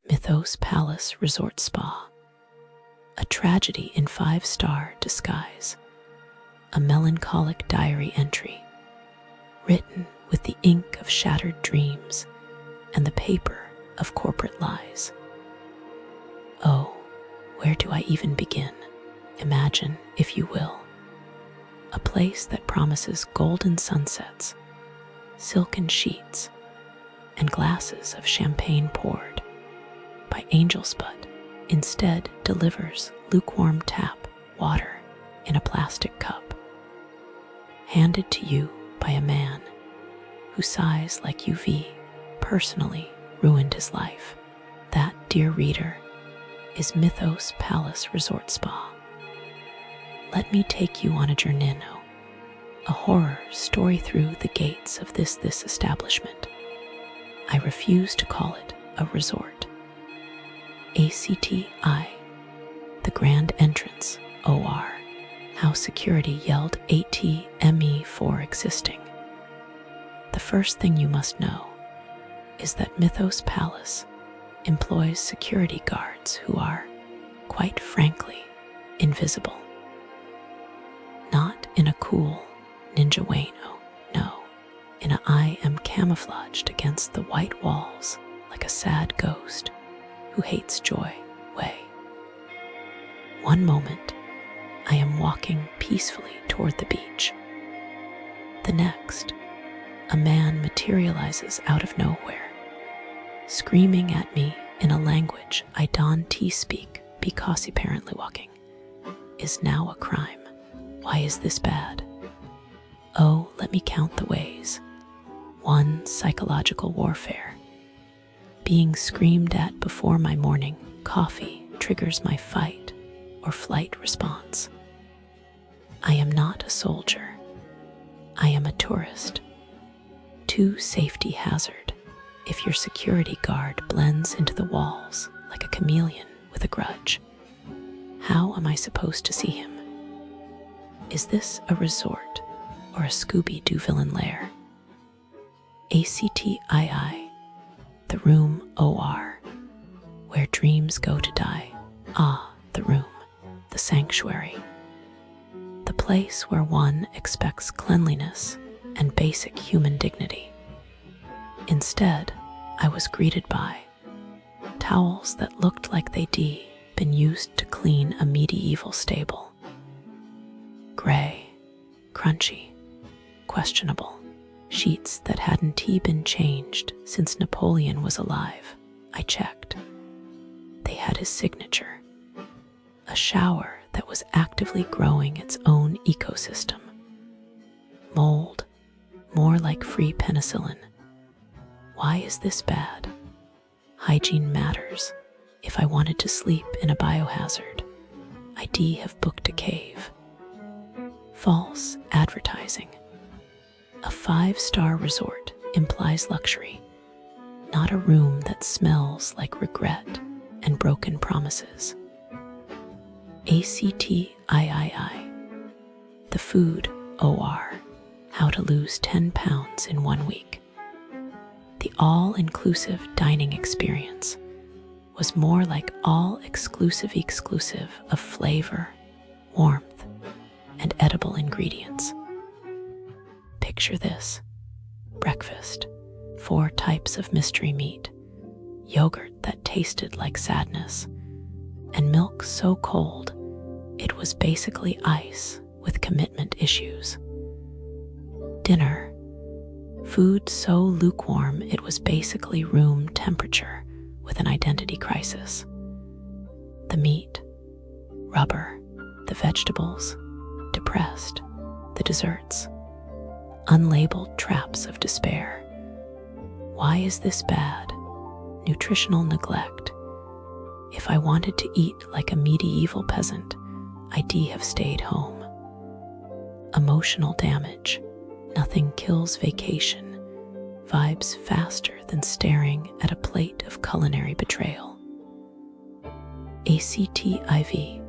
Mythos Palace Resort Spa. A tragedy in five-star disguise. A melancholic diary entry, written with the ink of shattered dreams and the paper of corporate lies. Oh, where do I even begin? Imagine, if you will, a place that promises golden sunsets, silken sheets, and glasses of champagne poured by angels, but instead delivers lukewarm tap water in a plastic cup, handed to you by a man who sighs like Weve personally ruined his life. That, dear reader, is Mythos Palace Resort Spa. Let me take you on a journey, a horror story through the gates of this establishment. I refuse to call it a resort. ACTI, the grand entrance, OR, how security yelled ATME for existing. The first thing you must know is that Mythos Palace employs security guards who are, quite frankly, invisible. Not in a cool ninja way, no, in a I am camouflaged against the white walls like a sad ghost who hates joy way. One moment, I am walking peacefully toward the beach. The next, a man materializes out of nowhere, screaming at me in a language I don't speak because apparently walking is now a crime. Why is this bad? Oh, let me count the ways. 1. Psychological warfare. Being screamed at before my morning coffee triggers my fight or flight response. I am not a soldier. I am a tourist. 2. Safety hazard. If your security guard blends into the walls like a chameleon with a grudge, how am I supposed to see him? Is this a resort or a Scooby-Doo villain lair? ACTII, the room OR, where dreams go to die. Ah, the room, the sanctuary. The place where one expects cleanliness and basic human dignity. Instead, I was greeted by towels that looked like they'd been used to clean a medieval stable. Gray, crunchy, questionable. Sheets that hadn't been changed since Napoleon was alive. I checked. They had his signature. A shower that was actively growing its own ecosystem. Mold, more like free penicillin. Why is this bad? Hygiene matters. If I wanted to sleep in a biohazard, I'd have booked a cave. False advertising. A 5-star resort implies luxury, not a room that smells like regret and broken promises. ACTIII, the food OR, how to lose 10 pounds in 1 week. The all-inclusive dining experience was more like all-exclusive of flavor, warmth, and edible ingredients. Picture this. Breakfast, 4 types of mystery meat, yogurt that tasted like sadness, and milk so cold it was basically ice with commitment issues. Dinner, food so lukewarm it was basically room temperature with an identity crisis. The meat, rubber, the vegetables, depressed, the desserts, unlabeled traps of despair. Why is this bad? Nutritional neglect. If I wanted to eat like a medieval peasant, I'd have stayed home. Emotional damage. Nothing kills vacation. Vibes faster than staring at a plate of culinary betrayal. ACTIV,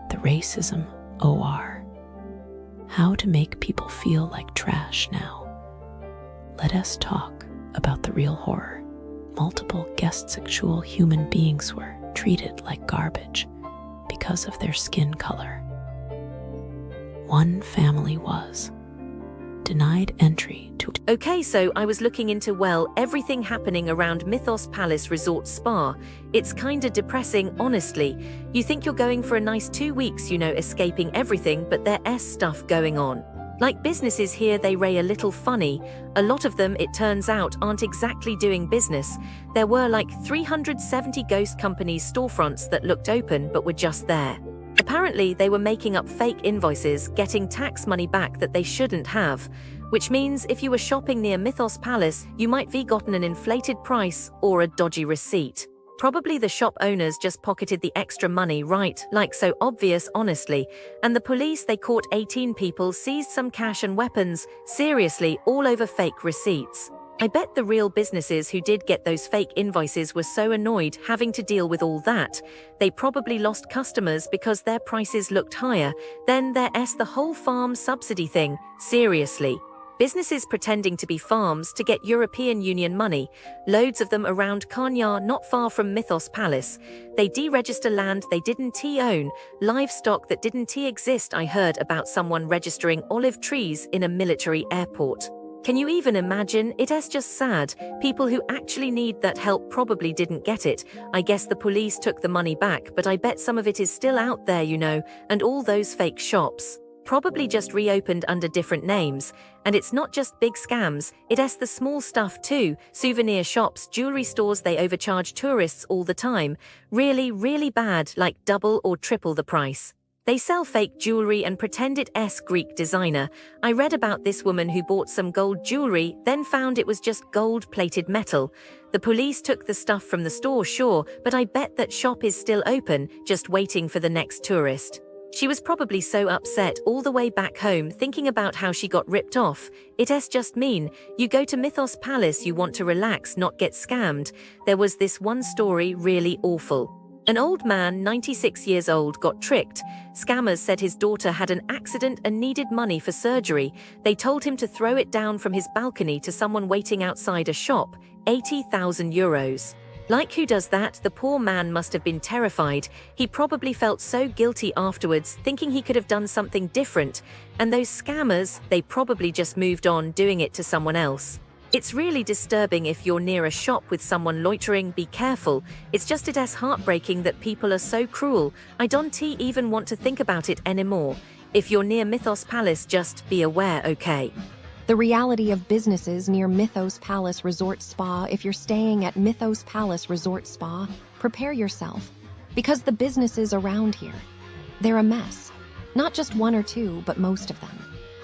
the racism OR. How to make people feel like trash now. let us talk about the real horror. Multiple guest sexual human beings were treated like garbage because of their skin color. One family was denied entry to... Okay, so I was looking into, well, everything happening around Mythos Palace Resort Spa. It's kinda depressing, honestly. You think you're going for a nice 2 weeks, escaping everything, but there's stuff going on. Like businesses here, they ray a little funny. A lot of them, it turns out, aren't exactly doing business. There were like 370 ghost companies' storefronts that looked open but were just there. Apparently, they were making up fake invoices, getting tax money back that they shouldn't have. Which means if you were shopping near Mythos Palace, you might have gotten an inflated price or a dodgy receipt. Probably the shop owners just pocketed the extra money, right? Like so obvious, honestly. And the police, they caught 18 people, seized some cash and weapons. Seriously, all over fake receipts. I bet the real businesses who did get those fake invoices were so annoyed having to deal with all that. They probably lost customers because their prices looked higher. Then there's the whole farm subsidy thing. Seriously. Businesses pretending to be farms to get European Union money, loads of them around Kanya, not far from Mythos Palace. They deregister land they didn't own, livestock that didn't exist. I heard about someone registering olive trees in a military airport. Can you even imagine? It's just sad. People who actually need that help probably didn't get it. I guess the police took the money back, but I bet some of it is still out there, and all those fake shops. Probably just reopened under different names. And it's not just big scams, it's the small stuff too. Souvenir shops, jewelry stores, they overcharge tourists all the time. Really, really bad, like double or triple the price. They sell fake jewelry and pretend it's Greek designer. I read about this woman who bought some gold jewelry, then found it was just gold-plated metal. The police took the stuff from the store, sure, but I bet that shop is still open, just waiting for the next tourist. She was probably so upset all the way back home thinking about how she got ripped off. It's just mean. You go to Mythos Palace, you want to relax, not get scammed. There was this one story really awful. An old man, 96 years old, got tricked. Scammers said his daughter had an accident and needed money for surgery. They told him to throw it down from his balcony to someone waiting outside a shop. 80,000 euros. Like who does that? The poor man must have been terrified. He probably felt so guilty afterwards, thinking he could have done something different. And those scammers, they probably just moved on doing it to someone else. It's really disturbing if you're near a shop with someone loitering, be careful. It's heartbreaking that people are so cruel. I don't even want to think about it anymore. If you're near Mythos Palace, just be aware, okay? The reality of businesses near Mythos Palace Resort Spa. If you're staying at Mythos Palace Resort Spa, prepare yourself. Because the businesses around here, they're a mess. Not just one or two, but most of them.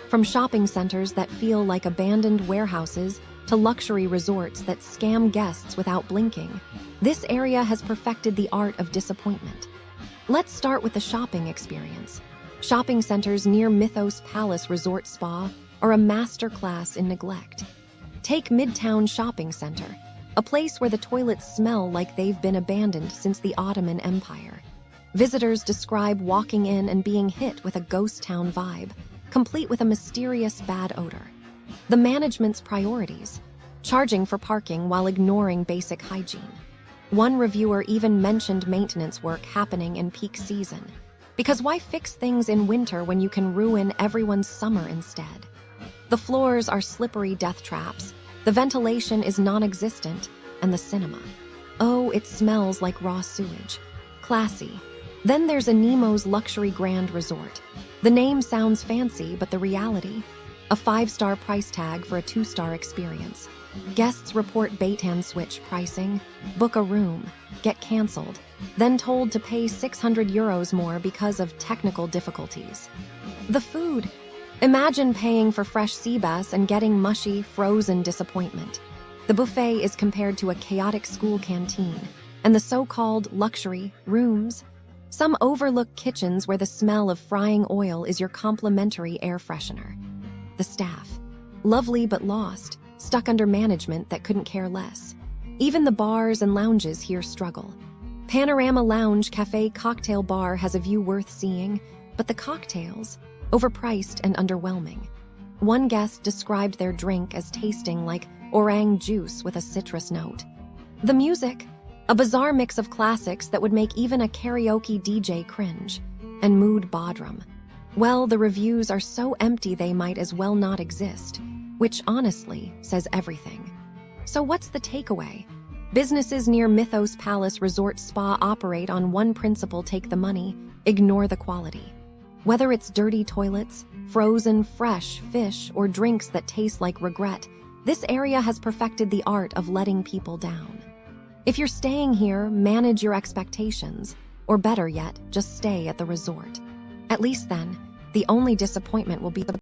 From shopping centers that feel like abandoned warehouses to luxury resorts that scam guests without blinking, this area has perfected the art of disappointment. Let's start with the shopping experience. Shopping centers near Mythos Palace Resort Spa are a masterclass in neglect. Take Midtown Shopping Center, a place where the toilets smell like they've been abandoned since the Ottoman Empire. Visitors describe walking in and being hit with a ghost town vibe, complete with a mysterious bad odor. The management's priorities, charging for parking while ignoring basic hygiene. One reviewer even mentioned maintenance work happening in peak season. Because why fix things in winter when you can ruin everyone's summer instead? The floors are slippery death traps, the ventilation is non-existent, and the cinema. Oh, it smells like raw sewage. Classy. Then there's a Nemo's Luxury Grand Resort. The name sounds fancy, but the reality? A 5-star price tag for a 2-star experience. Guests report bait-and-switch pricing, book a room, get canceled, then told to pay 600 euros more because of technical difficulties. The food. Imagine paying for fresh sea bass and getting mushy, frozen disappointment. The buffet is compared to a chaotic school canteen, and the so-called luxury rooms. Some overlook kitchens where the smell of frying oil is your complimentary air freshener. The staff. Lovely but lost, stuck under management that couldn't care less. Even the bars and lounges here struggle. Panorama Lounge Cafe Cocktail Bar has a view worth seeing, but the cocktails, overpriced and underwhelming. One guest described their drink as tasting like orang juice with a citrus note. The music, a bizarre mix of classics that would make even a karaoke DJ cringe. And mood bodrum. Well, the reviews are so empty they might as well not exist, which honestly says everything. So what's the takeaway? Businesses near Mythos Palace Resort Spa operate on one principle: take the money, ignore the quality. Whether it's dirty toilets, frozen fresh fish, or drinks that taste like regret, this area has perfected the art of letting people down. If you're staying here, manage your expectations, or better yet, just stay at the resort. At least then, the only disappointment will be the